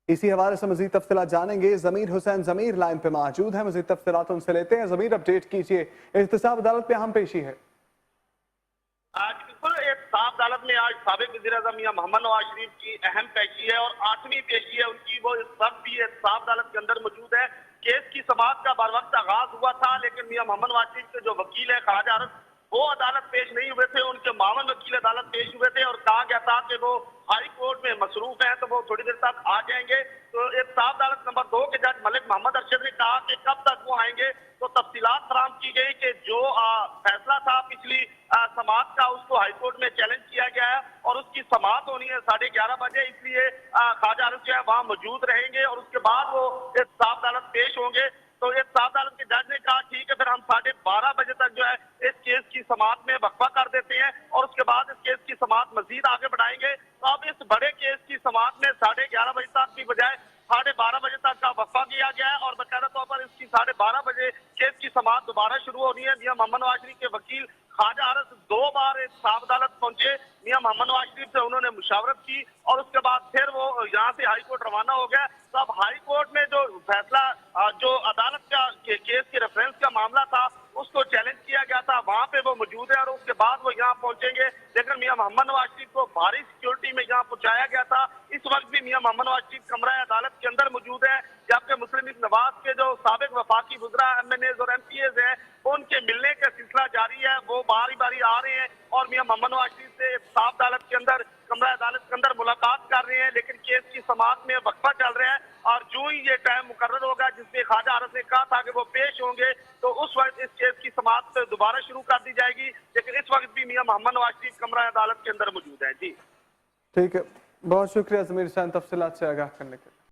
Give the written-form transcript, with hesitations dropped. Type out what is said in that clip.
इसी हवाले से मजीद तफसीलात जानेंगे। ज़मीर हुसैन ज़मीर लाइन पे मौजूद है, मजीद तफसीलात उनसे लेते हैं। ज़मीर, अपडेट कीजिए, एहतसाब अदालत पे अहम पेशी है। आज बिल्कुल एहतसाब अदालत में आज साबिक वज़ीर-ए-आज़म मियां मोहम्मद नवाज शरीफ की अहम पेशी है और 8वीं पेशी है उनकी। वो इस वक्त भी एहतसाब अदालत के अंदर मौजूद है। केस की समाअत का बर वक्त आगाज हुआ था, लेकिन मियां मोहम्मद नवाज शरीफ के जो वकील है ख्वाजा आरज़, वो अदालत पेश नहीं हुए थे। उनके मामन वकील अदालत पेश हुए थे और कहा गया था कि वो हाई कोर्ट में मसरूफ हैं, तो वो थोड़ी देर तक आ जाएंगे। तो एहतसाब अदालत नंबर 2 के जज मलिक मोहम्मद अरशद ने कहा कि कब तक वो आएंगे। तो तफसीलात फराहम की गई कि जो फैसला था पिछली समाअत का, उसको हाईकोर्ट में चैलेंज किया गया है और उसकी समाअत होनी है 11:30 बजे, इसलिए ख्वाजा आरज़ जो है वहां मौजूद रहेंगे और उसके बाद वो एहतसाब अदालत पेश होंगे। तो एहतसाब अदालत के जज ने कहा ठीक है, फिर हम 12:30 बजे तक जो है इस केस की समाअत में वक्फा कर देते हैं और उसके बाद इस केस की समाअत मजीद आगे बढ़ाएंगे। तो अब इस बड़े केस की समाअत में 11:30 बजे तक की बजाय 12:30 बजे तक का वक्फा किया गया है और बाकायदा तौर पर इसकी 12:30 बजे केस की समाअत दोबारा शुरू होनी है। मियां मोहम्मद नवाज शरीफ के वकील ख्वाजा आरज़ 2 बार एहतसाब अदालत पहुंचे। मियां मोहम्मद नवाज शरीफ से उन्होंने मुशावरत की और उसके बाद फिर वो यहाँ से हाई कोर्ट रवाना हो गया। तो अब हाई कोर्ट में जो फैसला जो अदालत का केस के रेफरेंस का मामला था, उसको चैलेंज किया गया था, वहां पे वो मौजूद है और उसके बाद वो यहाँ पहुंचेंगे। लेकिन मियां मोहम्मद नवाज शरीफ को भारी सिक्योरिटी में यहाँ पहुंचाया गया था। इस वक्त भी मियां मोहम्मद नवाज शरीफ कमरा अदालत के अंदर मौजूद है, जबकि मुस्लिम लीग नवाज के जो साबिक वफाकी वज़रा MNAs और MPAs हैं, उनके मिलने का सिलसिला जारी है। वो बारी बारी आ रहे हैं और मियां मोहम्मद नवाज शरीफ से एहतसाब अदालत के अंदर, कमरा अदालत के अंदर मुलाकात कर रहे हैं। लेकिन केस की समाअत में वक्फा चल रहा है और जो ही ये टाइम मुकर्रर होगा जिसमें ख्वाजा आरज़ ने कहा था कि वो पेश होंगे, तो उस वक्त इस केस की समाअत दोबारा शुरू कर दी जाएगी। लेकिन इस वक्त भी मियां मोहम्मद नवाज शरीफ कमरा अदालत के अंदर मौजूद है। जी ठीक है, बहुत शुक्रिया ज़मीर हुसैन तफसीलात से आगाह करने के लिए।